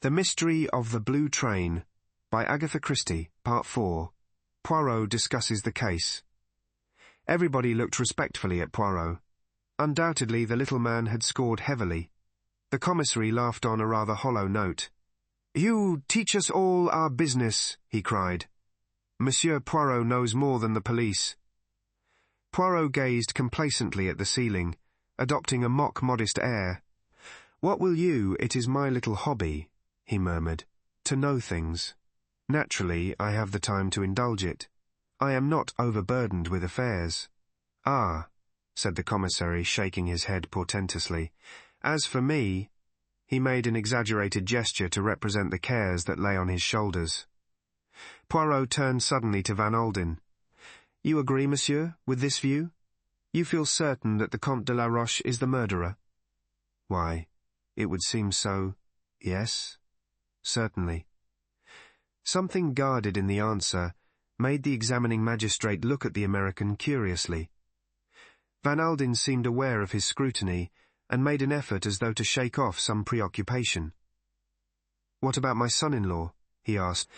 The Mystery of the Blue Train, by Agatha Christie, Part 4. Poirot discusses the case. Everybody looked respectfully at Poirot. Undoubtedly the little man had scored heavily. The commissary laughed on a rather hollow note. "You teach us all our business," he cried. "Monsieur Poirot knows more than the police." Poirot gazed complacently at the ceiling, adopting a mock-modest air. "What will you? It is my little hobby," he murmured, "to know things. Naturally, I have the time to indulge it. I am not overburdened with affairs." "Ah," said the commissary, shaking his head portentously. "As for me—" He made an exaggerated gesture to represent the cares that lay on his shoulders. Poirot turned suddenly to Van Alden. "You agree, monsieur, with this view? You feel certain that the Comte de la Roche is the murderer?" "Why, it would seem so, yes, certainly." Something guarded in the answer made the examining magistrate look at the American curiously. Van Alden seemed aware of his scrutiny and made an effort as though to shake off some preoccupation. "What about my son-in-law?" he asked.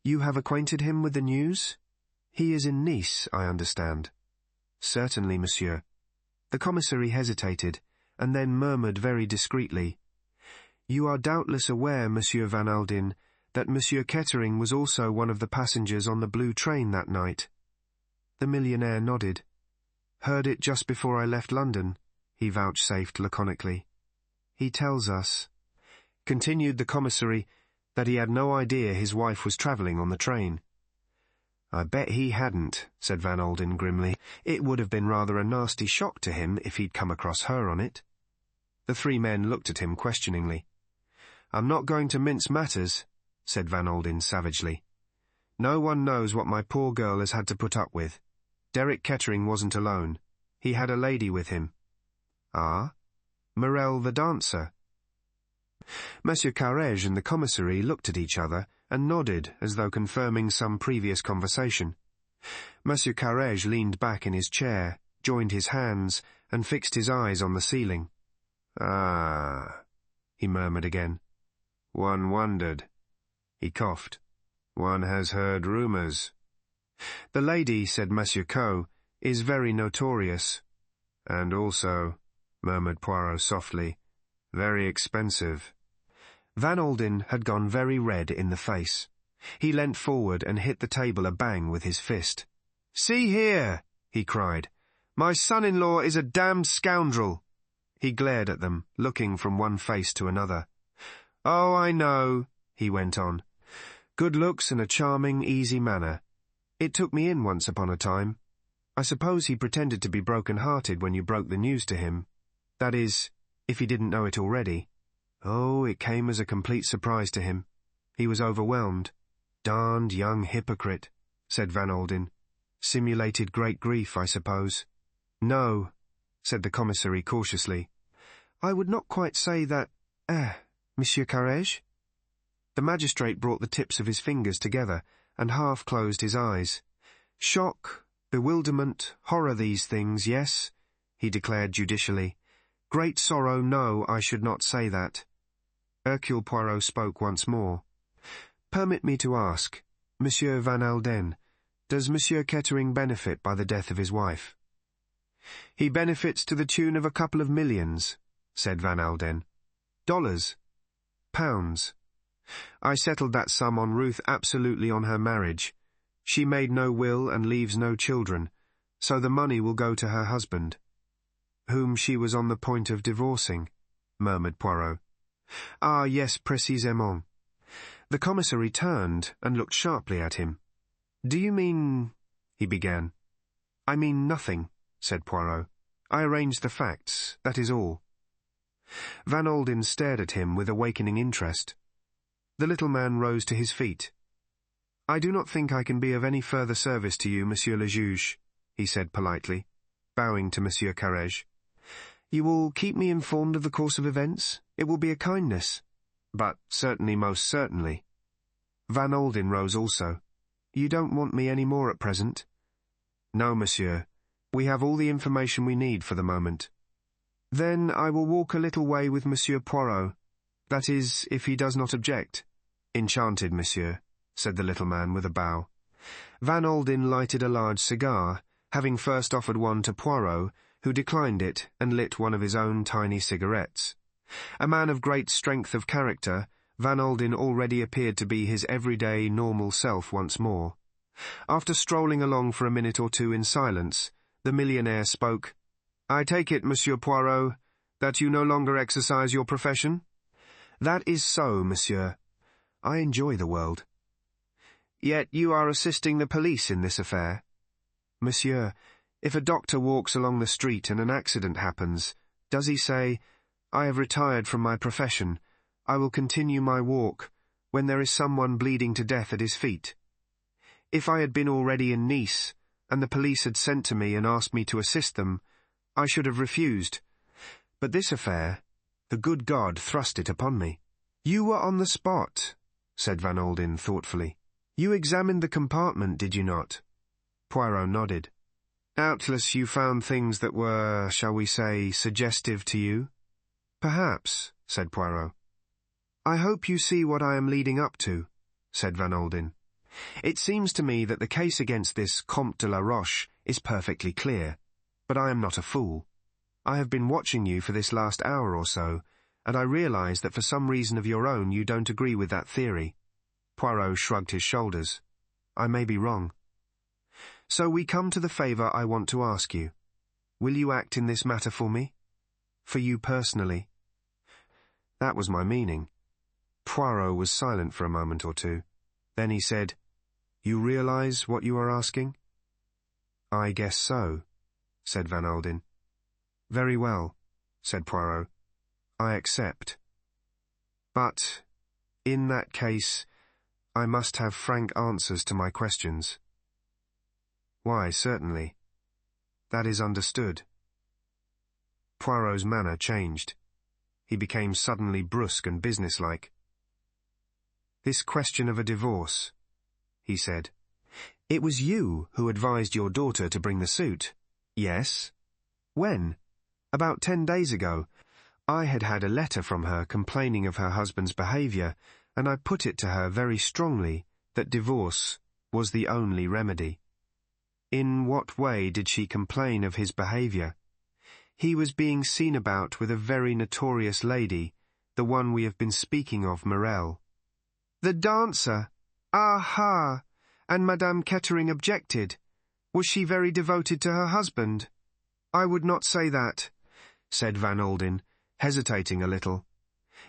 "You have acquainted him with the news? He is in Nice, I understand." "Certainly, monsieur." The commissary hesitated, and then murmured very discreetly, "You are doubtless aware, Monsieur Van Alden, that Monsieur Kettering was also one of the passengers on the blue train that night." The millionaire nodded. "Heard it just before I left London," he vouchsafed laconically. "He tells us," continued the commissary, "that he had no idea his wife was travelling on the train." "I bet he hadn't," said Van Alden grimly. "It would have been rather a nasty shock to him if he'd come across her on it." The three men looked at him questioningly. "I'm not going to mince matters," said Van Alden savagely. "No one knows what my poor girl has had to put up with. Derek Kettering wasn't alone. He had a lady with him." "Ah? Morel the dancer?" Monsieur Carrege and the commissary looked at each other and nodded as though confirming some previous conversation. Monsieur Carrege leaned back in his chair, joined his hands, and fixed his eyes on the ceiling. "Ah," he murmured again. "One wondered." He coughed. "One has heard rumours." "The lady," said Monsieur Coe, "is very notorious." "And also," murmured Poirot softly, "very expensive." Van Alden had gone very red in the face. He leant forward and hit the table a bang with his fist. "See here!" he cried. "My son-in-law is a damned scoundrel." He glared at them, looking from one face to another. "Oh, I know," he went on. "Good looks and a charming, easy manner. It took me in once upon a time. I suppose he pretended to be broken-hearted when you broke the news to him. That is, if he didn't know it already. Oh, it came as a complete surprise to him. He was overwhelmed. Darned young hypocrite," said Van Alden. "Simulated great grief, I suppose." "No," said the commissary cautiously. "I would not quite say that— Monsieur Carrege?" The magistrate brought the tips of his fingers together and half closed his eyes. "Shock, bewilderment, horror, these things, yes," he declared judicially. "Great sorrow, no, I should not say that." Hercule Poirot spoke once more. "Permit me to ask, Monsieur Van Alden, does Monsieur Kettering benefit by the death of his wife?" "He benefits to the tune of a couple of millions," said Van Alden. "Dollars? Pounds? I settled that sum on Ruth absolutely on her marriage. She made no will and leaves no children, so the money will go to her husband." "Whom she was on the point of divorcing," murmured Poirot. "Ah, yes, précisément." The commissary turned and looked sharply at him. "Do you mean—" he began. "I mean nothing," said Poirot. "I arranged the facts, that is all." Van Alden stared at him with awakening interest. The little man rose to his feet. "I do not think I can be of any further service to you, Monsieur le Juge," he said politely, bowing to Monsieur Carrege. "You will keep me informed of the course of events? It will be a kindness." "But certainly, most certainly." Van Alden rose also. "You don't want me any more at present?" "No, monsieur. We have all the information we need for the moment." "Then I will walk a little way with Monsieur Poirot. That is, if he does not object. Enchanted, monsieur, said the little man with a bow. Van Alden lighted a large cigar, having first offered one to Poirot, who declined it and lit one of his own tiny cigarettes. A man of great strength of character, Van Alden already appeared to be his everyday, normal self once more. After strolling along for a minute or two in silence, the millionaire spoke. "I take it, Monsieur Poirot, that you no longer exercise your profession?" "That is so, monsieur. I enjoy the world." "Yet you are assisting the police in this affair?" "Monsieur, if a doctor walks along the street and an accident happens, does he say, 'I have retired from my profession, I will continue my walk,' when there is someone bleeding to death at his feet? If I had been already in Nice, and the police had sent to me and asked me to assist them, I should have refused. But this affair, the good God thrust it upon me." "You were on the spot," said Van Alden thoughtfully. "You examined the compartment, did you not?" Poirot nodded. "Doubtless you found things that were, shall we say, suggestive to you?" "Perhaps," said Poirot. "I hope you see what I am leading up to," said Van Alden. "It seems to me that the case against this Comte de la Roche is perfectly clear, but I am not a fool. I have been watching you for this last hour or so, and I realize that for some reason of your own you don't agree with that theory." Poirot shrugged his shoulders. "I may be wrong. So we come to the favor I want to ask you. Will you act in this matter for me? For you personally?" That was my meaning. Poirot was silent for a moment or two. Then he said, "You realize what you are asking?" "I guess so," said Van Alden. "Very well," said Poirot. "I accept. But, in that case, I must have frank answers to my questions." "Why, certainly. That is understood." Poirot's manner changed. He became suddenly brusque and businesslike. "This question of a divorce," he said. "It was you who advised your daughter to bring the suit?" "Yes." "When?" "About 10 days ago. I had had a letter from her complaining of her husband's behaviour, and I put it to her very strongly that divorce was the only remedy." "In what way did she complain of his behaviour?" "He was being seen about with a very notorious lady, the one we have been speaking of, Morel." "The dancer? Aha! And Madame Kettering objected. Was she very devoted to her husband?" "I would not say that," said Van Alden, hesitating a little.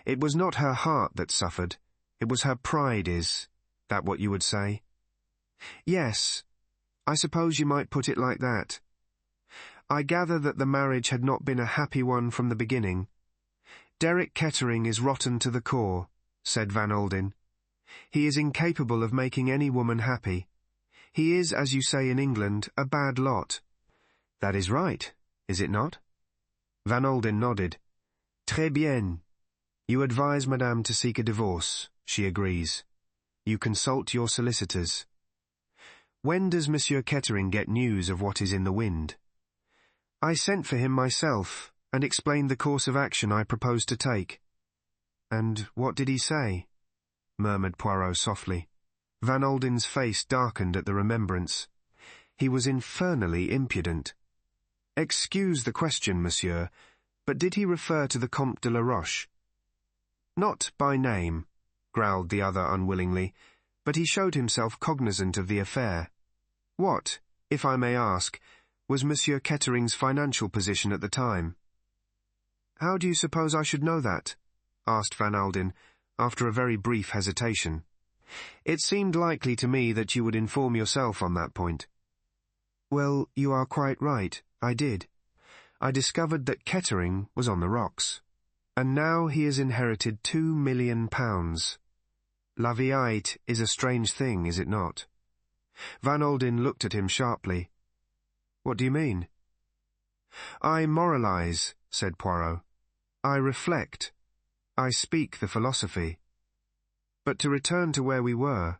"It was not her heart that suffered. It was her pride, is that what you would say?" "Yes, I suppose you might put it like that. I gather that the marriage had not been a happy one from the beginning." "Derek Kettering is rotten to the core," said Van Alden. "He is incapable of making any woman happy. He is, as you say in England, a bad lot." "That is right, is it not?" Van Alden nodded. "Très bien. You advise Madame to seek a divorce. She agrees. You consult your solicitors. When does Monsieur Kettering get news of what is in the wind?" "I sent for him myself, and explained the course of action I proposed to take." "And what did he say?" murmured Poirot softly. Van Alden's face darkened at the remembrance. He was infernally impudent. "Excuse the question, monsieur, but did he refer to the Comte de la Roche?" "Not by name," growled the other unwillingly, "but he showed himself cognizant of the affair. What, if I may ask, was Monsieur Kettering's financial position at the time?" "How do you suppose I should know that?" asked Van Alden, after a very brief hesitation. "It seemed likely to me that you would inform yourself on that point." "Well, you are quite right, I did. I discovered that Kettering was on the rocks. And now he has inherited £2 million. La Vieille is a strange thing, is it not?" Van Alden looked at him sharply. "What do you mean?" "I moralize," said Poirot. "I reflect. I speak the philosophy. But to return to where we were.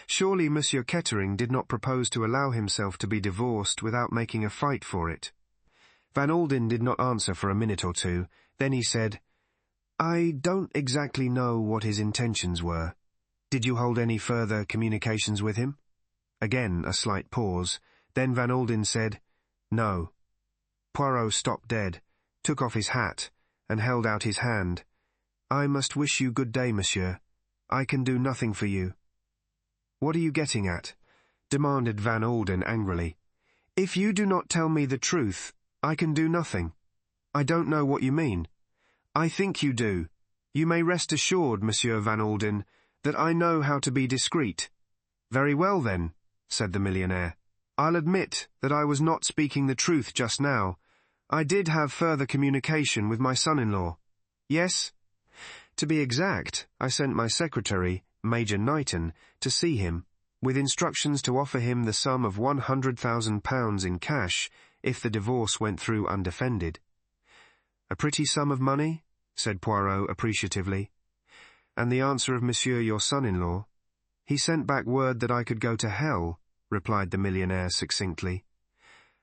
Surely Monsieur Kettering did not propose to allow himself to be divorced without making a fight for it." Van Alden did not answer for a minute or two. Then he said, I don't exactly know what his intentions were. Did you hold any further communications with him? Again a slight pause. Then Van Alden said, No. Poirot stopped dead, took off his hat, and held out his hand. I must wish you good day, monsieur. I can do nothing for you. What are you getting at? Demanded Van Alden angrily. If you do not tell me the truth, I can do nothing. I don't know what you mean. I think you do. You may rest assured, Monsieur Van Alden, that I know how to be discreet. Very well, then, said the millionaire. I'll admit that I was not speaking the truth just now. I did have further communication with my son-in-law. Yes? To be exact, I sent my secretary, Major Knighton, to see him, with instructions to offer him the sum of £100,000 in cash if the divorce went through undefended. A pretty sum of money? Said Poirot appreciatively. And the answer of Monsieur your son-in-law? He sent back word that I could go to hell, replied the millionaire succinctly.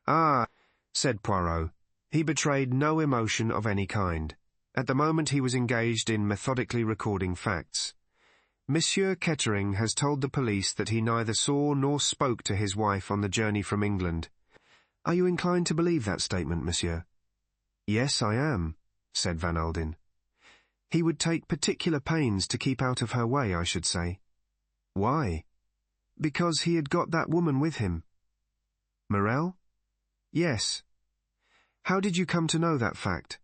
Ah, said Poirot. He betrayed no emotion of any kind. At the moment he was engaged in methodically recording facts. Monsieur Kettering has told the police that he neither saw nor spoke to his wife on the journey from England. Are you inclined to believe that statement, monsieur? Yes, I am, said Van Alden. He would take particular pains to keep out of her way, I should say. Why? Because he had got that woman with him. Morel? Yes. How did you come to know that fact?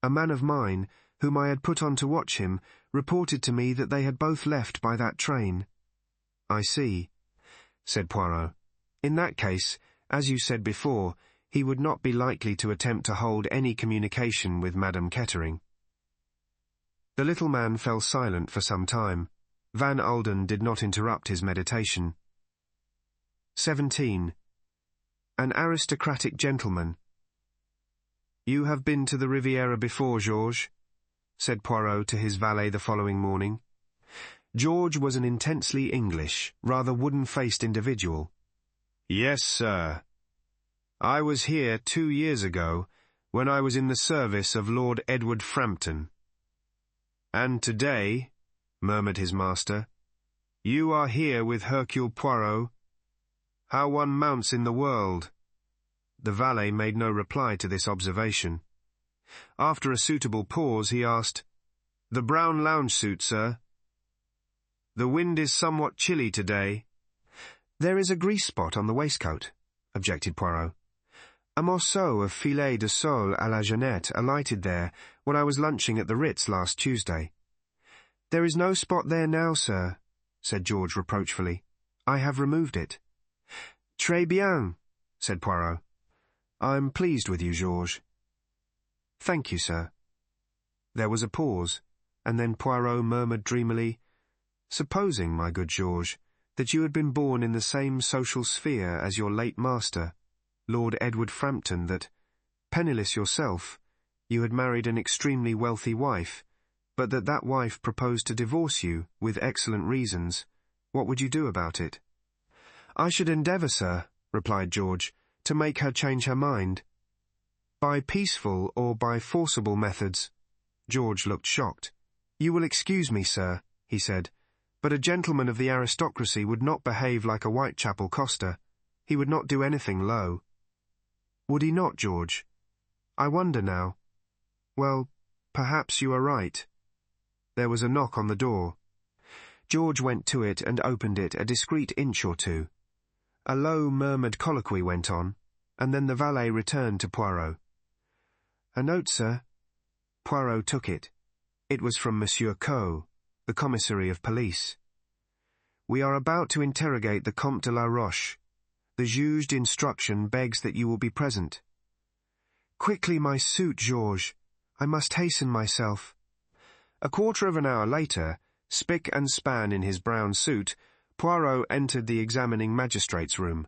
A man of mine, whom I had put on to watch him, reported to me that they had both left by that train. I see, said Poirot. In that case, as you said before, he would not be likely to attempt to hold any communication with Madame Kettering. The little man fell silent for some time. Van Alden did not interrupt his meditation. 17. An aristocratic gentleman. You have been to the Riviera before, Georges, said Poirot to his valet the following morning. George was an intensely English, rather wooden-faced individual. Yes, sir. I was here 2 years ago, when I was in the service of Lord Edward Frampton. And today, murmured his master, you are here with Hercule Poirot. How one mounts in the world. The valet made no reply to this observation. After a suitable pause, he asked, The brown lounge suit, sir. The wind is somewhat chilly today. There is a grease spot on the waistcoat, objected Poirot. A morceau of filet de sole à la Jeannette alighted there when I was lunching at the Ritz last Tuesday. There is no spot there now, sir, said George reproachfully. I have removed it. Très bien, said Poirot. I'm pleased with you, Georges. Thank you, sir. There was a pause, and then Poirot murmured dreamily, Supposing, my good Georges, that you had been born in the same social sphere as your late master, Lord Edward Frampton, that, penniless yourself, you had married an extremely wealthy wife, but that wife proposed to divorce you, with excellent reasons, what would you do about it? I should endeavour, sir, replied George, to make her change her mind. By peaceful or by forcible methods? George looked shocked. You will excuse me, sir, he said, but a gentleman of the aristocracy would not behave like a Whitechapel coster. He would not do anything low. Would he not, George? I wonder now. Well, perhaps you are right. There was a knock on the door. George went to it and opened it a discreet inch or two. A low, murmured colloquy went on, and then the valet returned to Poirot. A note, sir. Poirot took it. It was from Monsieur Coe, the commissary of police. We are about to interrogate the Comte de la Roche. The juge d'instruction begs that you will be present. Quickly, my suit, Georges. I must hasten myself. A quarter of an hour later, spick and span in his brown suit, Poirot entered the examining magistrate's room.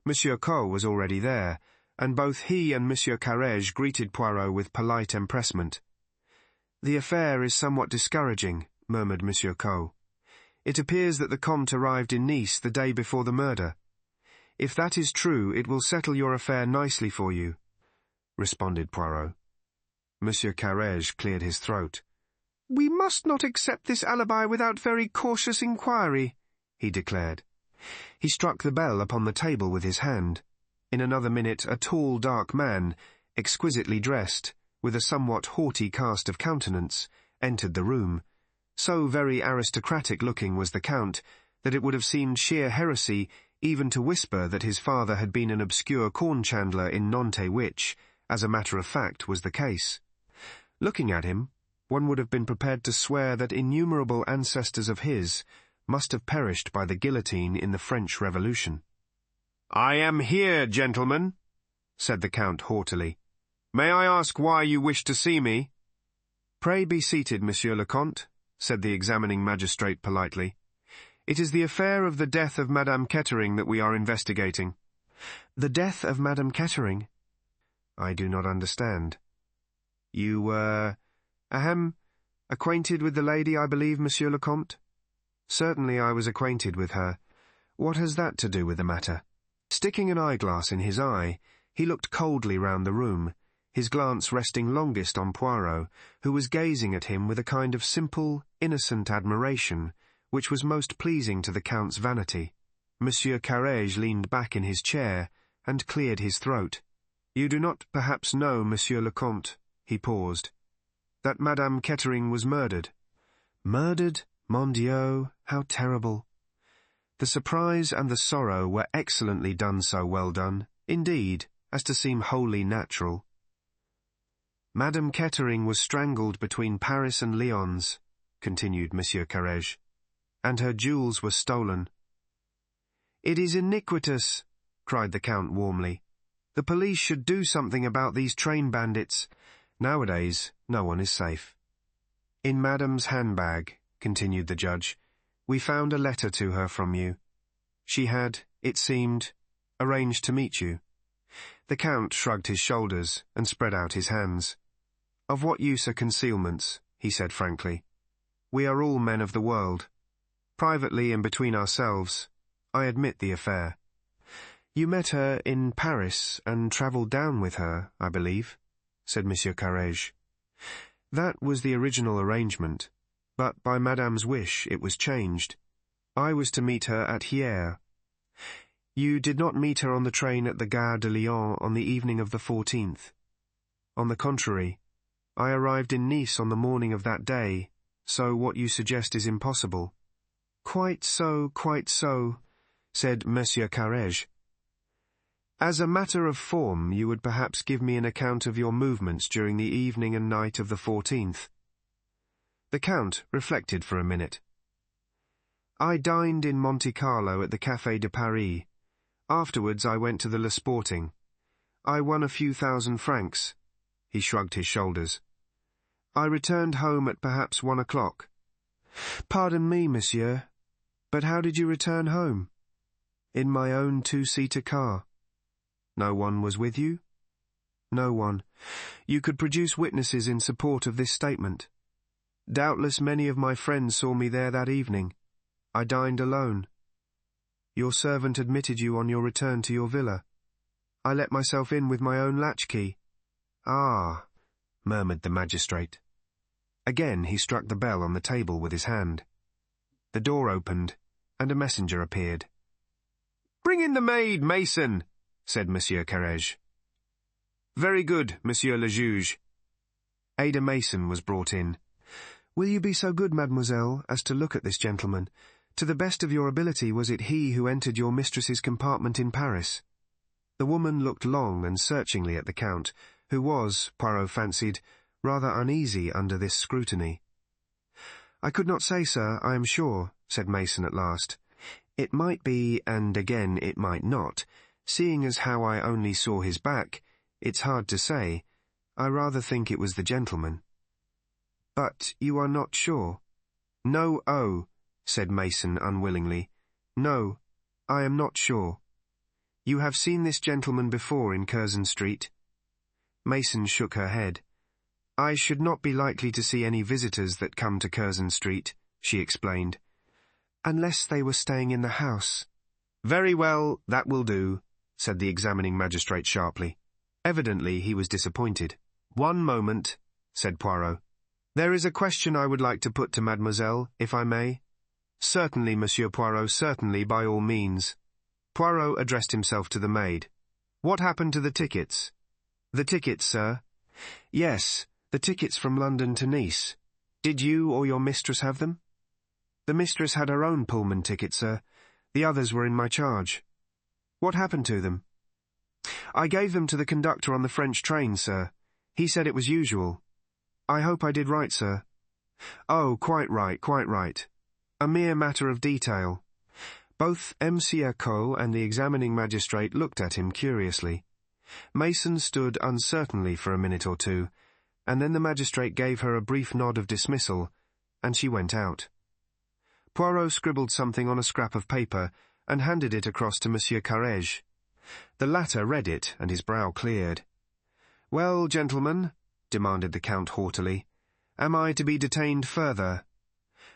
Monsieur Coe was already there, and both he and Monsieur Carrege greeted Poirot with polite empressement. The affair is somewhat discouraging, murmured Monsieur Coe. It appears that the Comte arrived in Nice the day before the murder. If that is true, it will settle your affair nicely for you, responded Poirot. Monsieur Carrege cleared his throat. "We must not accept this alibi without very cautious inquiry," he declared. He struck the bell upon the table with his hand. In another minute a tall, dark man, exquisitely dressed, with a somewhat haughty cast of countenance, entered the room. So very aristocratic-looking was the Count that it would have seemed sheer heresy even to whisper that his father had been an obscure corn-chandler in Nantes, which, as a matter of fact, was the case. Looking at him, one would have been prepared to swear that innumerable ancestors of his must have perished by the guillotine in the French Revolution. "I am here, gentlemen," said the Count haughtily. "May I ask why you wish to see me?" "Pray be seated, Monsieur le Comte," said the examining magistrate politely. "It is the affair of the death of Madame Kettering that we are investigating." "The death of Madame Kettering? I do not understand. You were, acquainted with the lady, I believe, Monsieur le Comte?" "Certainly I was acquainted with her. What has that to do with the matter?" Sticking an eyeglass in his eye, he looked coldly round the room, his glance resting longest on Poirot, who was gazing at him with a kind of simple, innocent admiration, which was most pleasing to the Count's vanity. Monsieur Carrege leaned back in his chair and cleared his throat. "You do not perhaps know, Monsieur le Comte," he paused, "that Madame Kettering was murdered." "Murdered? Mon Dieu, how terrible!" The surprise and the sorrow were excellently done, so well done, indeed, as to seem wholly natural. "Madame Kettering was strangled between Paris and Lyons," continued Monsieur Carrege, "and her jewels were stolen." "It is iniquitous," cried the Count warmly. "The police should do something about these train bandits. Nowadays, no one is safe." "In Madame's handbag," continued the judge, "we found a letter to her from you. She had, it seemed, arranged to meet you." The Count shrugged his shoulders and spread out his hands. "Of what use are concealments?" he said frankly. "We are all men of the world. Privately and between ourselves, I admit the affair." "You met her in Paris and travelled down with her, I believe," said Monsieur Carrege. "That was the original arrangement, but by Madame's wish it was changed. I was to meet her at Hyères. You did not meet her on the train at the Gare de Lyon on the evening of the 14th. On the contrary, I arrived in Nice on the morning of that day, so what you suggest is impossible." Quite so, said Monsieur Carrege. "As a matter of form, you would perhaps give me an account of your movements during the evening and night of the 14th. The Count reflected for a minute. "I dined in Monte Carlo at the Café de Paris. Afterwards I went to the Le Sporting. I won a few $1,000. He shrugged his shoulders. "I returned home at perhaps 1 o'clock. "Pardon me, monsieur, but how did you return home?" "In my own 2-seater car." "No one was with you?" "No one. You could produce witnesses in support of this statement." "Doubtless many of my friends saw me there that evening. I dined alone." "Your servant admitted you on your return to your villa." "I let myself in with my own latchkey." "Ah," murmured the magistrate. Again he struck the bell on the table with his hand. The door opened, and a messenger appeared. "Bring in the maid, Mason," said Monsieur Carrege. "Very good, Monsieur le Juge." Ada Mason was brought in. "Will you be so good, mademoiselle, as to look at this gentleman? To the best of your ability, was it he who entered your mistress's compartment in Paris?" The woman looked long and searchingly at the Count, who was, Poirot fancied, rather uneasy under this scrutiny. "I could not say, sir, I am sure," said Mason at last. "It might be, and again it might not. Seeing as how I only saw his back, it's hard to say. I rather think it was the gentleman." "But you are not sure?" "No, oh," said Mason unwillingly. "No, I am not sure." "You have seen this gentleman before in Curzon Street?" Mason shook her head. "I should not be likely to see any visitors that come to Curzon Street," she explained. "Unless they were staying in the house." "Very well, that will do," said the examining magistrate sharply. Evidently he was disappointed. "1 moment," said Poirot. "There is a question I would like to put to mademoiselle, if I may." "Certainly, Monsieur Poirot, certainly, by all means." Poirot addressed himself to the maid. "What happened to the tickets?" "The tickets, sir?" "Yes, the tickets from London to Nice. Did you or your mistress have them?" "The mistress had her own Pullman ticket, sir. The others were in my charge." "What happened to them?" "I gave them to the conductor on the French train, sir. He said it was usual." "I hope I did right, sir." "Oh, quite right, quite right. A mere matter of detail." Both M.C. Hercule and the examining magistrate looked at him curiously. Mason stood uncertainly for a minute or two, and then the magistrate gave her a brief nod of dismissal, and she went out. Poirot scribbled something on a scrap of paper and handed it across to Monsieur Carrege. The latter read it, and his brow cleared. "Well, gentlemen," demanded the Count haughtily, "am I to be detained further?"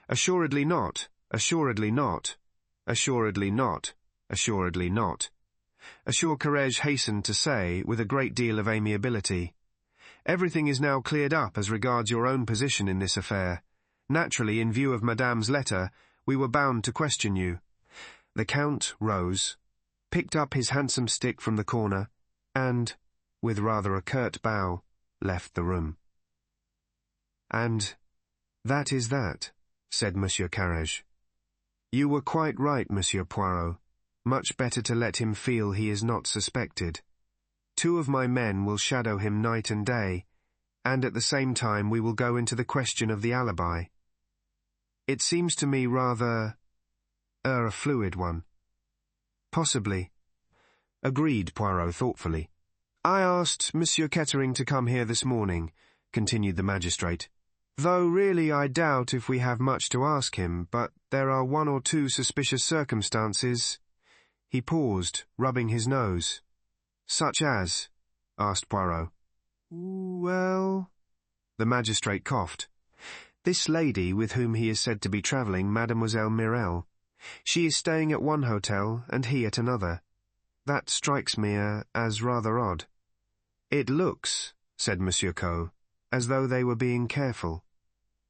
"Assuredly not, assuredly not, assuredly not, assuredly not," Monsieur Carrege hastened to say with a great deal of amiability. "Everything is now cleared up as regards your own position in this affair. Naturally, in view of Madame's letter, we were bound to question you." The Count rose, picked up his handsome stick from the corner, and, with rather a curt bow, left the room. "And that is that," said Monsieur Carrege. "You were quite right, Monsieur Poirot. Much better to let him feel he is not suspected. 2 of my men will shadow him night and day, and at the same time we will go into the question of the alibi. It seems to me rather a fluid one." "Possibly." Agreed, Poirot thoughtfully. "I asked Monsieur Kettering to come here this morning," continued the magistrate, "though really I doubt if we have much to ask him, but there are 1 or 2 suspicious circumstances." He paused, rubbing his nose. "Such as?" asked Poirot. "Well—" The magistrate coughed. "This lady with whom he is said to be travelling, Mademoiselle Mirel. She is staying at one hotel and he at another. That strikes me as rather odd." "It looks," said Monsieur Coe, "as though they were being careful."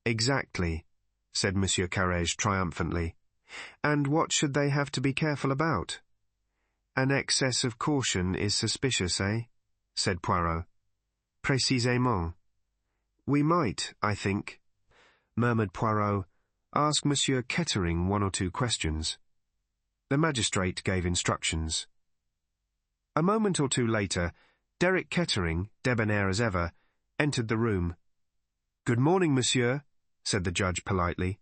"Exactly," said Monsieur Carrege triumphantly. "And what should they have to be careful about?" "An excess of caution is suspicious, eh?" said Poirot. "Précisément." "We might, I think," murmured Poirot, "ask Monsieur Kettering 1 or 2 questions." The magistrate gave instructions. A moment or two later, Derek Kettering, debonair as ever, entered the room. "Good morning, monsieur," said the judge politely.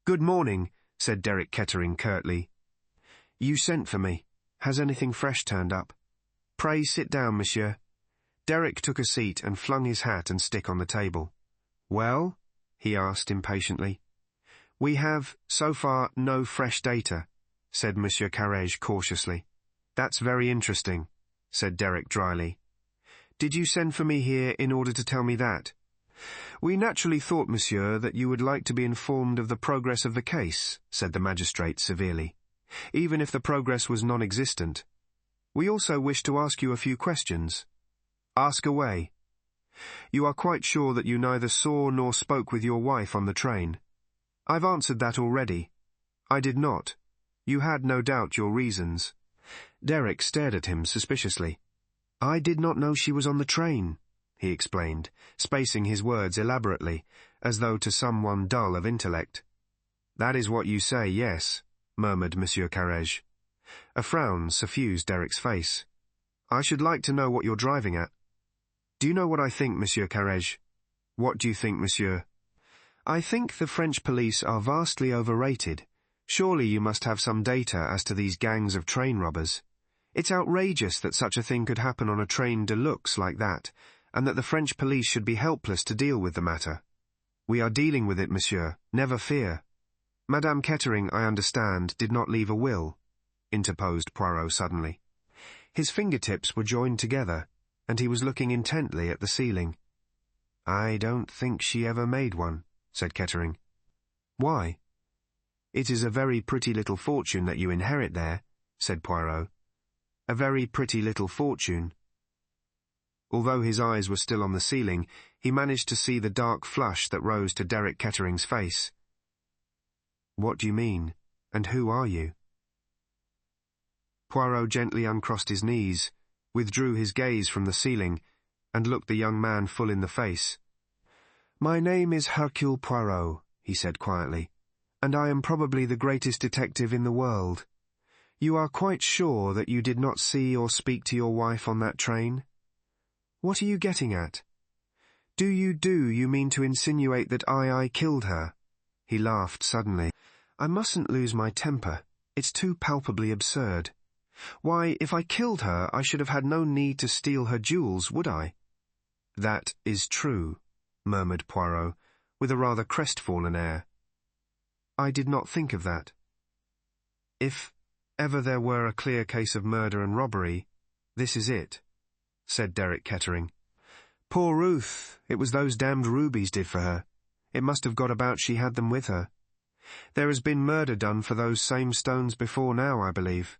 "Good morning," said Derek Kettering curtly. "You sent for me. Has anything fresh turned up?" "Pray sit down, monsieur." Derek took a seat and flung his hat and stick on the table. "Well?" he asked impatiently. "We have, so far, no fresh data," said Monsieur Carrege cautiously. "That's very interesting," said Derek dryly. "Did you send for me here in order to tell me that?" "We naturally thought, monsieur, that you would like to be informed of the progress of the case," said the magistrate severely, "even if the progress was non-existent. We also wish to ask you a few questions." "Ask away." "You are quite sure that you neither saw nor spoke with your wife on the train?" "I've answered that already." "I did not. You had no doubt your reasons." Derek stared at him suspiciously. "I did not know she was on the train," he explained, spacing his words elaborately, as though to someone dull of intellect. "That is what you say, yes," murmured Monsieur Carrege. A frown suffused Derek's face. "I should like to know what you're driving at." "Do you know what I think, Monsieur Carrege?" "What do you think, monsieur?" "I think the French police are vastly overrated. Surely you must have some data as to these gangs of train robbers. It's outrageous that such a thing could happen on a train de luxe like that, and that the French police should be helpless to deal with the matter." "We are dealing with it, monsieur, never fear." "Madame Kettering, I understand, did not leave a will," interposed Poirot suddenly. His fingertips were joined together, and he was looking intently at the ceiling. "I don't think she ever made one," said Kettering. "Why?" "It is a very pretty little fortune that you inherit there," said Poirot. "A very pretty little fortune." Although his eyes were still on the ceiling, he managed to see the dark flush that rose to Derek Kettering's face. "What do you mean? And who are you?" Poirot gently uncrossed his knees, withdrew his gaze from the ceiling, and looked the young man full in the face. "My name is Hercule Poirot," he said quietly, "and I am probably the greatest detective in the world. You are quite sure that you did not see or speak to your wife on that train? What are you getting at? Do you mean to insinuate that I killed her?" He laughed suddenly. "I mustn't lose my temper. It's too palpably absurd. Why, if I killed her, I should have had no need to steal her jewels, would I?" "That is true," murmured Poirot, with a rather crestfallen air. "I did not think of that. If ever there were a clear case of murder and robbery, this is it," said Derek Kettering. "Poor Ruth, it was those damned rubies did for her. It must have got about she had them with her. There has been murder done for those same stones before now, I believe."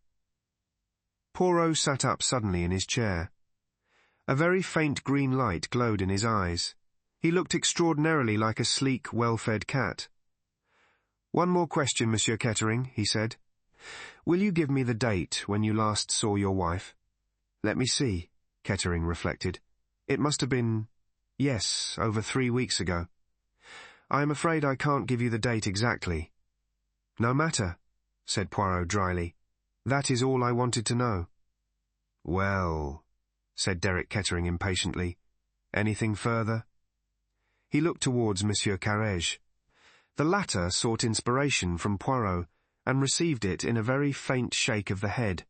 Poirot sat up suddenly in his chair. A very faint green light glowed in his eyes. He looked extraordinarily like a sleek, well-fed cat. "One more question, Monsieur Kettering," he said. "Will you give me the date when you last saw your wife?" "Let me see," Kettering reflected. "It must have been, yes, over 3 weeks ago. I am afraid I can't give you the date exactly." "No matter," said Poirot dryly. "That is all I wanted to know." "Well," said Derek Kettering impatiently. "Anything further?" He looked towards Monsieur Carrege. The latter sought inspiration from Poirot, and received it in a very faint shake of the head.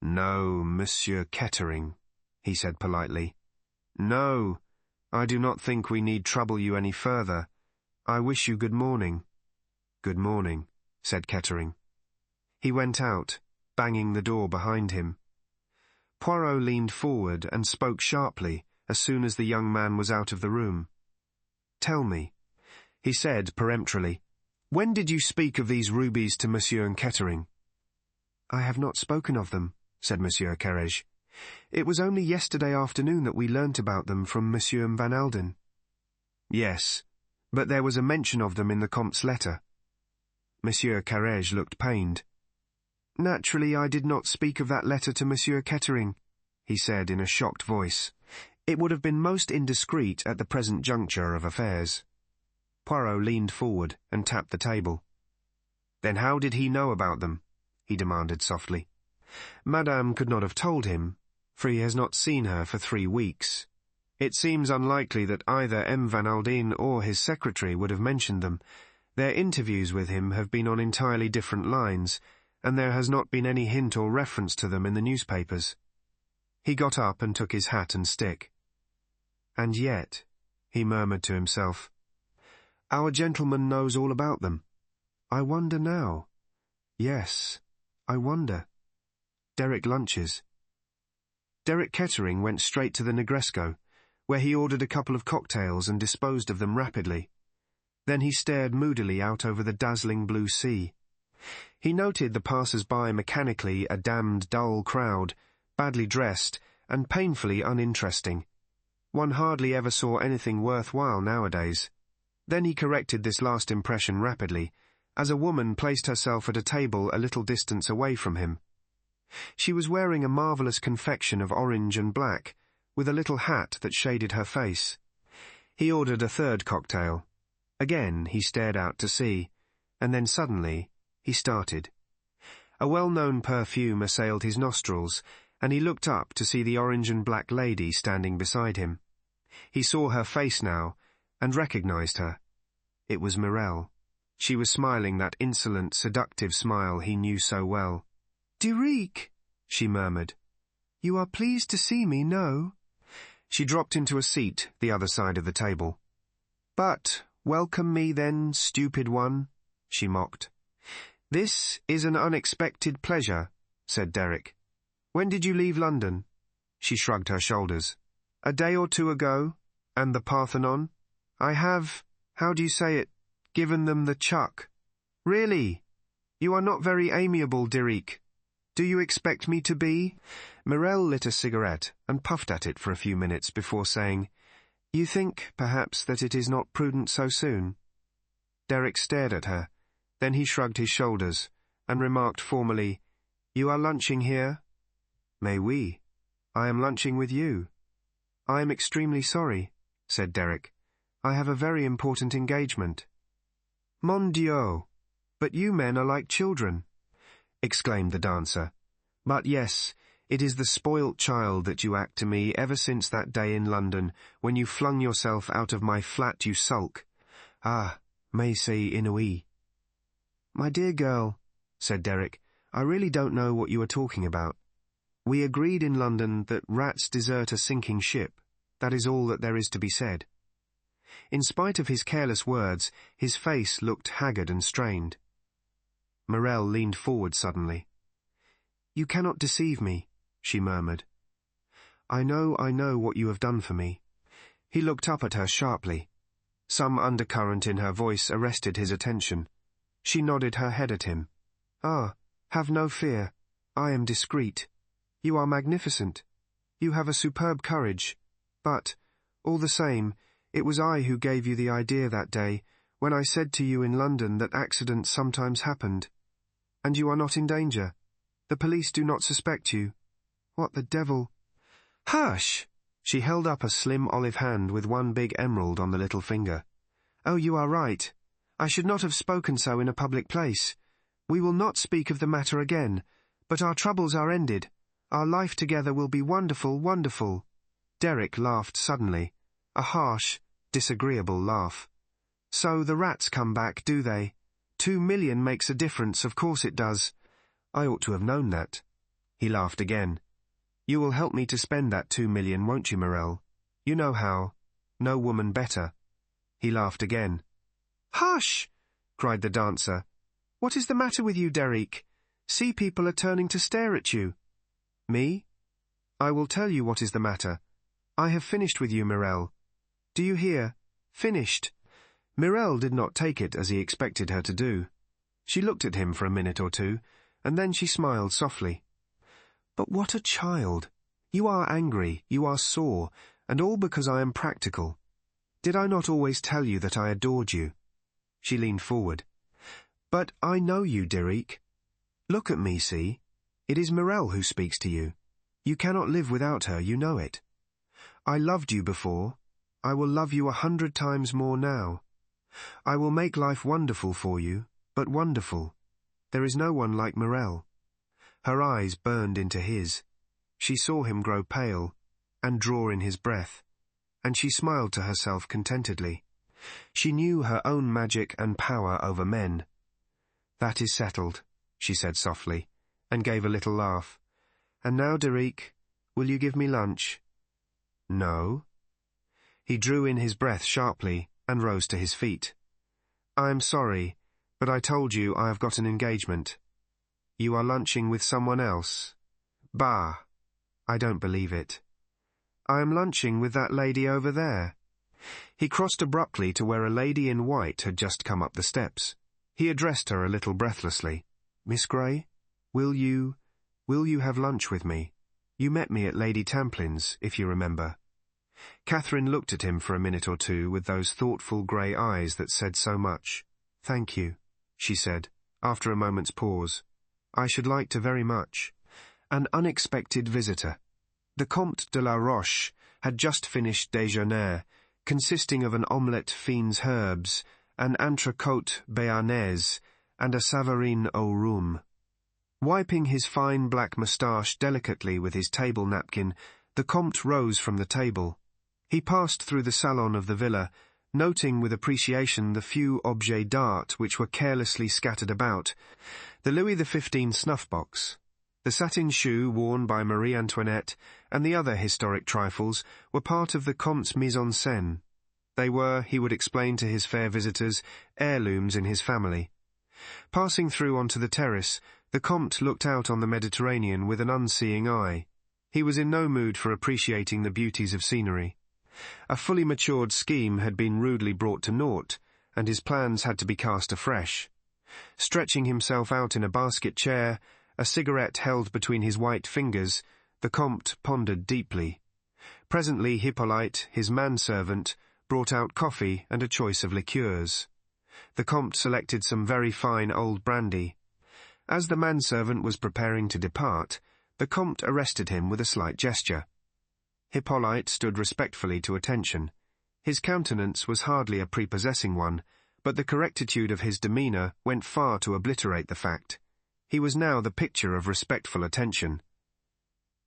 "No, Monsieur Kettering," he said politely. "No, I do not think we need trouble you any further. I wish you good morning." "Good morning," said Kettering. He went out, banging the door behind him. Poirot leaned forward and spoke sharply as soon as the young man was out of the room. "Tell me," he said peremptorily, "when did you speak of these rubies to Monsieur Kettering?" "I have not spoken of them," said Monsieur Carrege. "It was only yesterday afternoon that we learnt about them from Monsieur Van Alden." "Yes, but there was a mention of them in the Comte's letter." Monsieur Carrege looked pained. "Naturally I did not speak of that letter to Monsieur Kettering," he said in a shocked voice. "It would have been most indiscreet at the present juncture of affairs." Poirot leaned forward and tapped the table. "Then how did he know about them?" he demanded softly. "Madame could not have told him, for he has not seen her for 3 weeks. It seems unlikely that either M. Van Alden or his secretary would have mentioned them. Their interviews with him have been on entirely different lines, and there has not been any hint or reference to them in the newspapers." He got up and took his hat and stick. "And yet," he murmured to himself, "our gentleman knows all about them. I wonder now. Yes, I wonder. Derek lunches." Derek Kettering went straight to the Negresco, where he ordered a couple of cocktails and disposed of them rapidly. Then he stared moodily out over the dazzling blue sea. He noted the passers-by mechanically, a damned dull crowd, badly dressed and painfully uninteresting. One hardly ever saw anything worthwhile nowadays. Then he corrected this last impression rapidly, as a woman placed herself at a table a little distance away from him. She was wearing a marvellous confection of orange and black, with a little hat that shaded her face. He ordered a third cocktail. Again he stared out to sea, and then suddenly he started. A well-known perfume assailed his nostrils, and he looked up to see the orange and black lady standing beside him. He saw her face now, and recognized her. It was Morel. She was smiling that insolent, seductive smile he knew so well. "Derek," she murmured. "You are pleased to see me, no?" She dropped into a seat the other side of the table. "But welcome me then, stupid one," she mocked. "This is an unexpected pleasure," said Derek. "When did you leave London?" She shrugged her shoulders. "A day or 2 ago, and the Parthenon. I have, how do you say it, given them the chuck." "Really? You are not very amiable, Derek." Do you expect me to be? Morel lit a cigarette and puffed at it for a few minutes before saying, You think, perhaps, that it is not prudent so soon? Derek stared at her. Then he shrugged his shoulders and remarked formally, You are lunching here? Mais oui. I am lunching with you. I am extremely sorry, said Derek. I have a very important engagement. Mon Dieu! But you men are like children, exclaimed the dancer. But yes, it is the spoilt child that you act to me ever since that day in London, when you flung yourself out of my flat, you sulk. Ah, mais c'est inouï. My dear girl, said Derek, I really don't know what you are talking about. We agreed in London that rats desert a sinking ship. That is all that there is to be said. In spite of his careless words, his face looked haggard and strained. Morel leaned forward suddenly. You cannot deceive me, she murmured. I know what you have done for me. He looked up at her sharply. Some undercurrent in her voice arrested his attention. She nodded her head at him. Ah, have no fear. I am discreet. You are magnificent. You have a superb courage. But, all the same, it was I who gave you the idea that day, when I said to you in London that accidents sometimes happened. And you are not in danger. The police do not suspect you. What the devil? Hush! She held up a slim olive hand with one big emerald on the little finger. Oh, you are right. I should not have spoken so in a public place. We will not speak of the matter again, but our troubles are ended. Our life together will be wonderful, wonderful. Derek laughed suddenly, a harsh, disagreeable laugh. So the rats come back, do they? 2 million makes a difference, of course it does. I ought to have known that. He laughed again. You will help me to spend that 2 million, won't you, Morel? You know how. No woman better. He laughed again. Hush! Cried the dancer. What is the matter with you, Derek? See, people are turning to stare at you. Me? I will tell you what is the matter. I have finished with you, Morel. Do you hear? Finished. Morel did not take it as he expected her to do. She looked at him for a minute or two, and then she smiled softly. But what a child! You are angry, you are sore, and all because I am practical. Did I not always tell you that I adored you? She leaned forward. But I know you, Derek. Look at me, see? It is Morel who speaks to you. You cannot live without her, you know it. I loved you before. I will love you 100 times more now. I will make life wonderful for you, but wonderful. There is no one like Morel. Her eyes burned into his. She saw him grow pale, and draw in his breath, and she smiled to herself contentedly. She knew her own magic and power over men. That is settled, she said softly, and gave a little laugh. And now, Derek, will you give me lunch? No. He drew in his breath sharply and rose to his feet. I am sorry, but I told you I have got an engagement. You are lunching with someone else? Bah! I don't believe it. I am lunching with that lady over there. He crossed abruptly to where a lady in white had just come up the steps. He addressed her a little breathlessly. Miss Grey, will you have lunch with me? You met me at Lady Tamplin's, if you remember. Catherine looked at him for a minute or two with those thoughtful grey eyes that said so much. Thank you, she said, after a moment's pause. I should like to very much. An unexpected visitor. The Comte de la Roche had just finished déjeuner, consisting of an omelette fiends herbes, an entrecôte béarnaise, and a savarine au rhum. Wiping his fine black moustache delicately with his table napkin, the Comte rose from the table. He passed through the salon of the villa, noting with appreciation the few objets d'art which were carelessly scattered about, the Louis XV snuff-box, the satin shoe worn by Marie Antoinette, and the other historic trifles were part of the Comte's mise-en-scène. They were, he would explain to his fair visitors, heirlooms in his family. Passing through onto the terrace, the Comte looked out on the Mediterranean with an unseeing eye. He was in no mood for appreciating the beauties of scenery. A fully matured scheme had been rudely brought to naught, and his plans had to be cast afresh. Stretching himself out in a basket chair, a cigarette held between his white fingers, the Comte pondered deeply. Presently Hippolyte, his manservant, brought out coffee and a choice of liqueurs. The Comte selected some very fine old brandy. As the manservant was preparing to depart, the Comte arrested him with a slight gesture. Hippolyte stood respectfully to attention. His countenance was hardly a prepossessing one, but the correctitude of his demeanour went far to obliterate the fact. He was now the picture of respectful attention.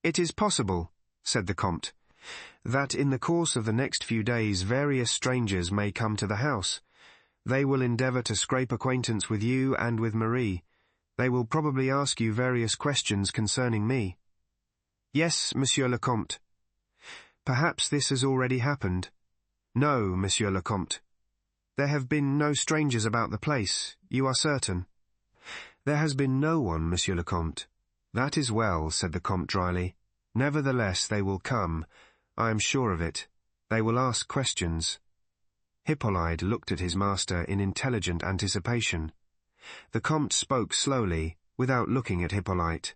"It is possible," said the Comte, "that in the course of the next few days various strangers may come to the house. They will endeavour to scrape acquaintance with you and with Marie. They will probably ask you various questions concerning me." "Yes, Monsieur le Comte." "Perhaps this has already happened." "No, Monsieur le Comte." "There have been no strangers about the place, you are certain?" "There has been no one, Monsieur le Comte." "That is well," said the Comte dryly. "Nevertheless they will come. I am sure of it. They will ask questions." Hippolyte looked at his master in intelligent anticipation. The Comte spoke slowly, without looking at Hippolyte.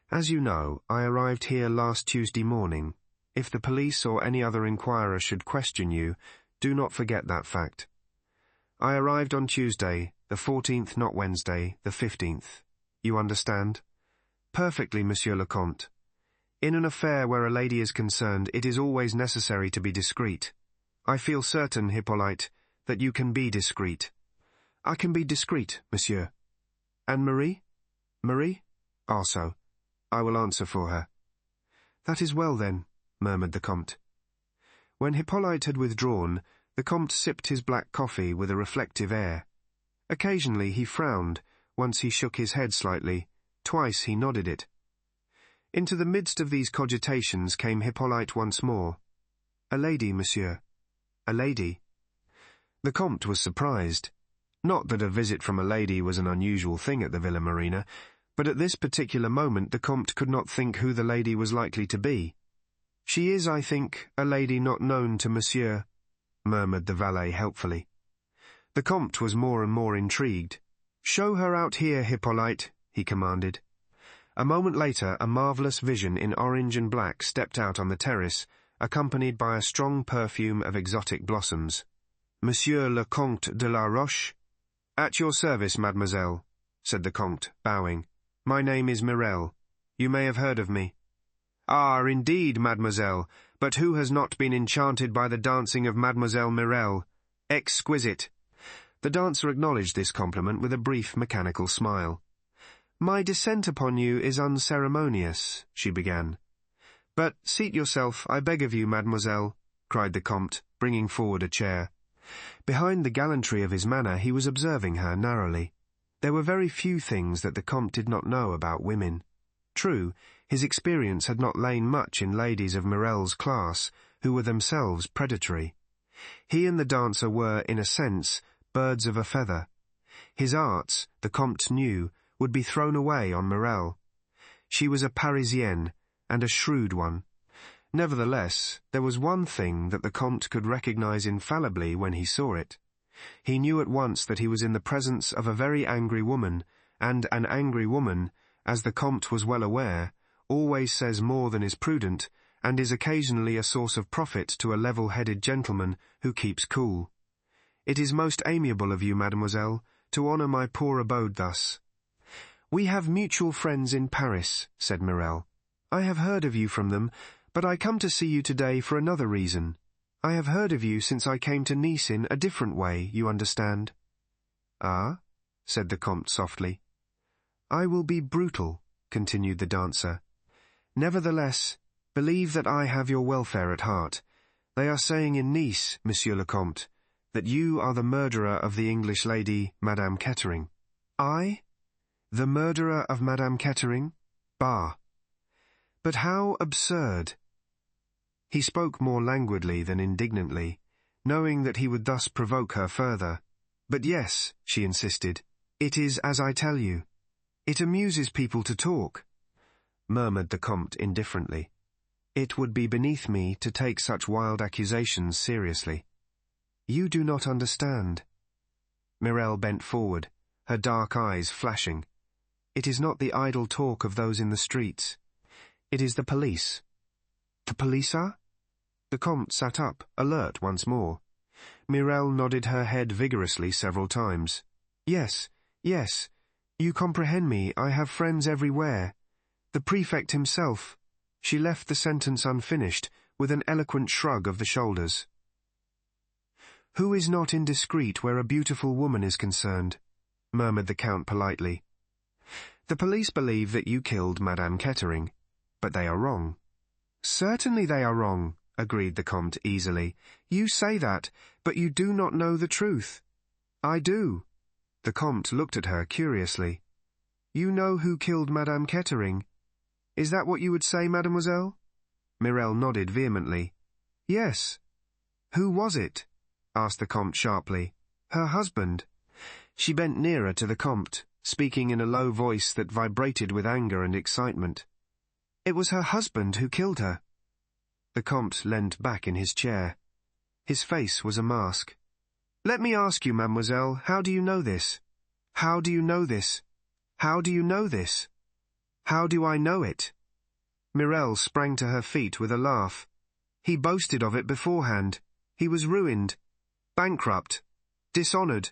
"As you know, I arrived here last Tuesday morning. If the police or any other inquirer should question you, do not forget that fact. I arrived on Tuesday, the 14th, not Wednesday, the 15th. You understand?" "Perfectly, Monsieur le Comte. In an affair where a lady is concerned, it is always necessary to be discreet. I feel certain, Hippolyte, that you can be discreet." "I can be discreet, monsieur." "And Marie?" "Marie? Also. I will answer for her." "That is well, then," murmured the Comte. When Hippolyte had withdrawn, the Comte sipped his black coffee with a reflective air. Occasionally he frowned, once he shook his head slightly, twice he nodded it. Into the midst of these cogitations came Hippolyte once more. "A lady, monsieur." "A lady?" The Comte was surprised. Not that a visit from a lady was an unusual thing at the Villa Marina, but at this particular moment the Comte could not think who the lady was likely to be. "She is, I think, a lady not known to monsieur," murmured the valet helpfully. The Comte was more and more intrigued. "Show her out here, Hippolyte," he commanded. A moment later a marvellous vision in orange and black stepped out on the terrace, accompanied by a strong perfume of exotic blossoms. "Monsieur le Comte de la Roche?" "At your service, mademoiselle," said the Comte, bowing. "My name is Mirel. You may have heard of me." "Ah, indeed, mademoiselle, but who has not been enchanted by the dancing of Mademoiselle Mirel? Exquisite." The dancer acknowledged this compliment with a brief mechanical smile. "My descent upon you is unceremonious," she began. "But seat yourself, I beg of you, mademoiselle," cried the Comte, bringing forward a chair. Behind the gallantry of his manner he was observing her narrowly. There were very few things that the Comte did not know about women. True, his experience had not lain much in ladies of Mirel's class, who were themselves predatory. He and the dancer were, in a sense, birds of a feather. His arts, the Comte knew, would be thrown away on Mirel. She was a Parisienne, and a shrewd one. Nevertheless, there was one thing that the Comte could recognize infallibly when he saw it. He knew at once that he was in the presence of a very angry woman, and an angry woman, as the Comte was well aware, always says more than is prudent, and is occasionally a source of profit to a level-headed gentleman who keeps cool. "It is most amiable of you, mademoiselle, to honour my poor abode thus." "We have mutual friends in Paris," said Mirel. "I have heard of you from them, but I come to see you today for another reason. I have heard of you since I came to Nice in a different way, you understand." "Ah?" said the Comte softly. "I will be brutal," continued the dancer. "Nevertheless, believe that I have your welfare at heart. They are saying in Nice, Monsieur le Comte, that you are the murderer of the English lady, Madame Kettering." "I? The murderer of Madame Kettering? Bah! But how absurd!" He spoke more languidly than indignantly, knowing that he would thus provoke her further. "But yes," she insisted, "it is as I tell you. It amuses people to talk," murmured the Comte indifferently. "It would be beneath me to take such wild accusations seriously." "You do not understand." Mirel bent forward, her dark eyes flashing. It is not the idle talk of those in the streets. It is the police. The police are? The Comte sat up, alert once more. Mirelle nodded her head vigorously several times. Yes, yes. You comprehend me. I have friends everywhere. The prefect himself. She left the sentence unfinished, with an eloquent shrug of the shoulders. Who is not indiscreet where a beautiful woman is concerned? Murmured the Count politely. The police believe that you killed Madame Kettering, but they are wrong. Certainly they are wrong, agreed the Comte easily. You say that, but you do not know the truth. I do. The Comte looked at her curiously. You know who killed Madame Kettering? Is that what you would say, mademoiselle? Mirelle nodded vehemently. Yes. Who was it? Asked the Comte sharply. Her husband. She bent nearer to the Comte, speaking in a low voice that vibrated with anger and excitement. It was her husband who killed her. The Comte leant back in his chair. His face was a mask. Let me ask you, mademoiselle, how do you know this? How do you know this? How do you know this? How do I know it? Mirelle sprang to her feet with a laugh. He boasted of it beforehand. He was ruined, bankrupt, dishonoured.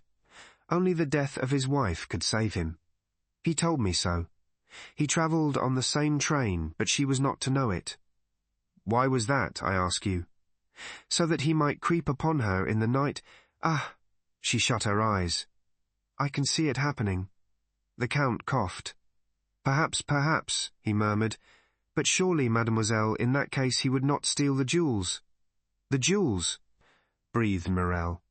Only the death of his wife could save him. He told me so. He travelled on the same train, but she was not to know it. Why was that, I ask you? So that he might creep upon her in the night. Ah! She shut her eyes. I can see it happening. The Count coughed. Perhaps, he murmured. But surely, mademoiselle, in that case he would not steal the jewels. The jewels, breathed Mirelle.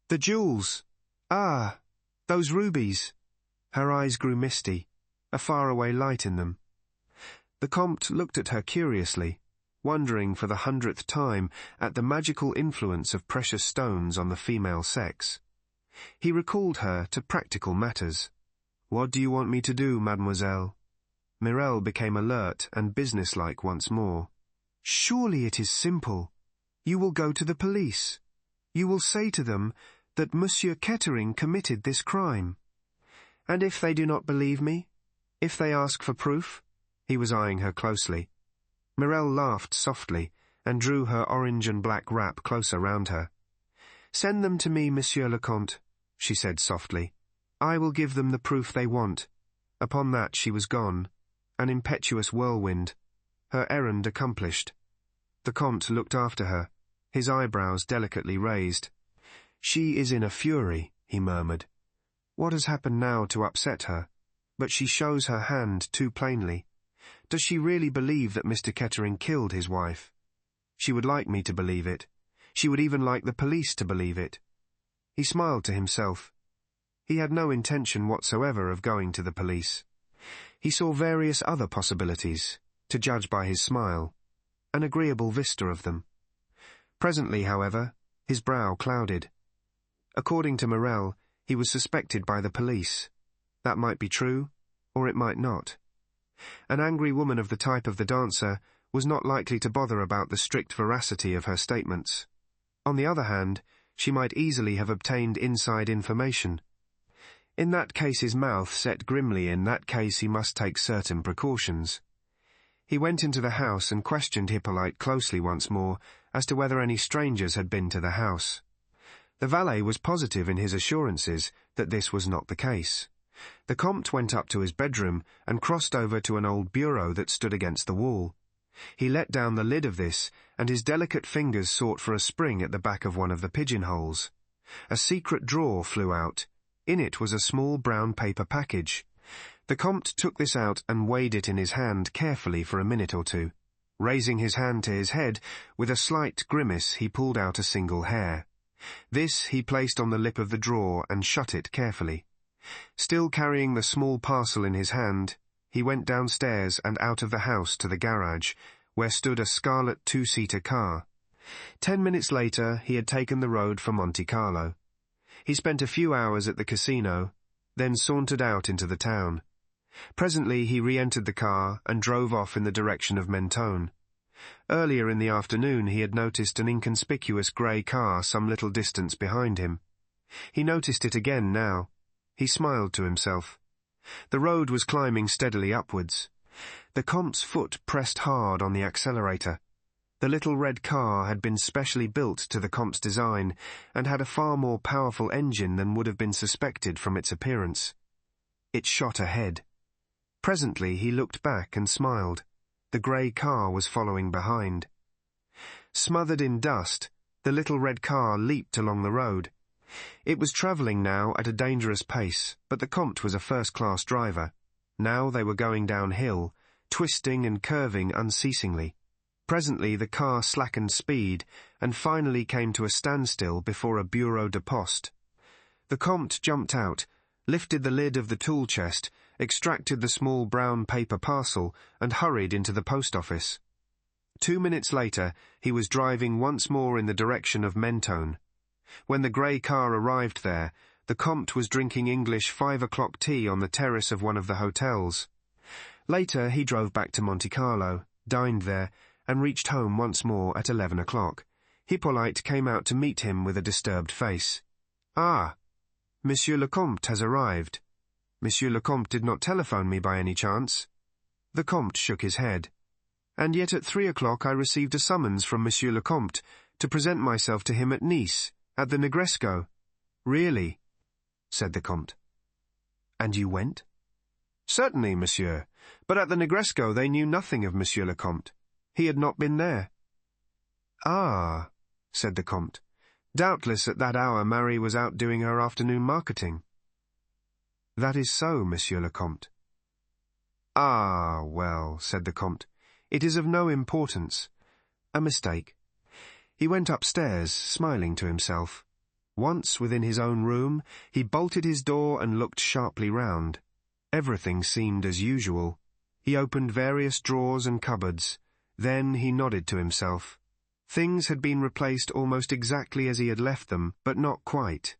The jewels! Ah! Those rubies! Her eyes grew misty, a faraway light in them. The Comte looked at her curiously, wondering for the 100th time at the magical influence of precious stones on the female sex. He recalled her to practical matters. What do you want me to do, mademoiselle? Mirelle became alert and businesslike once more. Surely it is simple. You will go to the police. You will say to them that Monsieur Kettering committed this crime. And if they do not believe me? If they ask for proof? He was eyeing her closely. Mirelle laughed softly and drew her orange and black wrap closer round her. Send them to me, Monsieur le Comte, she said softly. I will give them the proof they want. Upon that she was gone, an impetuous whirlwind, her errand accomplished. The Comte looked after her, his eyebrows delicately raised. She is in a fury, he murmured. What has happened now to upset her? But she shows her hand too plainly. Does she really believe that Mr. Kettering killed his wife? She would like me to believe it. She would even like the police to believe it. He smiled to himself. He had no intention whatsoever of going to the police. He saw various other possibilities, to judge by his smile, an agreeable vista of them. Presently, however, his brow clouded. According to Mirelle, he was suspected by the police. That might be true, or it might not. An angry woman of the type of the dancer was not likely to bother about the strict veracity of her statements. On the other hand, she might easily have obtained inside information. In that case his mouth set grimly. In that case he must take certain precautions. He went into the house and questioned Hippolyte closely once more as to whether any strangers had been to the house. The valet was positive in his assurances that this was not the case. The Comte went up to his bedroom and crossed over to an old bureau that stood against the wall. He let down the lid of this, and his delicate fingers sought for a spring at the back of one of the pigeonholes. A secret drawer flew out. In it was a small brown paper package. The Comte took this out and weighed it in his hand carefully for a minute or two. Raising his hand to his head, with a slight grimace he pulled out a single hair. This he placed on the lip of the drawer and shut it carefully. Still carrying the small parcel in his hand, he went downstairs and out of the house to the garage, where stood a scarlet two-seater car. 10 minutes later he had taken the road for Monte Carlo. He spent a few hours at the casino, then sauntered out into the town. Presently he re-entered the car and drove off in the direction of Mentone. Earlier in the afternoon he had noticed an inconspicuous grey car some little distance behind him. He noticed it again now. He smiled to himself. The road was climbing steadily upwards. The Comte's foot pressed hard on the accelerator. The little red car had been specially built to the Comte's design, and had a far more powerful engine than would have been suspected from its appearance. It shot ahead. Presently he looked back and smiled. The grey car was following behind. Smothered in dust, the little red car leaped along the road. It was travelling now at a dangerous pace, but the Comte was a first-class driver. Now they were going downhill, twisting and curving unceasingly. Presently the car slackened speed, and finally came to a standstill before a bureau de poste. The Comte jumped out, lifted the lid of the tool chest, extracted the small brown paper parcel, and hurried into the post office. 2 minutes later, he was driving once more in the direction of Mentone. When the grey car arrived there, the Comte was drinking English 5 o'clock tea on the terrace of one of the hotels. Later he drove back to Monte Carlo, dined there, and reached home once more at 11 o'clock. Hippolyte came out to meet him with a disturbed face. "Ah, Monsieur le Comte has arrived. Monsieur le Comte did not telephone me by any chance?" The Comte shook his head. "And yet at 3 o'clock I received a summons from Monsieur le Comte to present myself to him at Nice, at the Negresco." "Really?" said the Comte. "And you went?" "Certainly, monsieur, but at the Negresco they knew nothing of Monsieur le Comte. He had not been there." "Ah," said the Comte. "Doubtless at that hour Marie was out doing her afternoon marketing." "That is so, Monsieur le Comte." "Ah, well," said the Comte, "it is of no importance. A mistake." He went upstairs, smiling to himself. Once within his own room, he bolted his door and looked sharply round. Everything seemed as usual. He opened various drawers and cupboards. Then he nodded to himself. Things had been replaced almost exactly as he had left them, but not quite.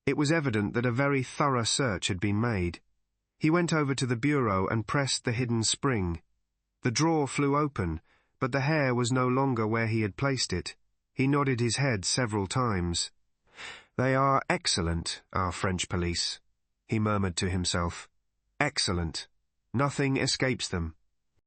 It was evident that a very thorough search had been made. He went over to the bureau and pressed the hidden spring. The drawer flew open, but the hair was no longer where he had placed it. He nodded his head several times. "They are excellent, our French police," he murmured to himself. "Excellent. Nothing escapes them."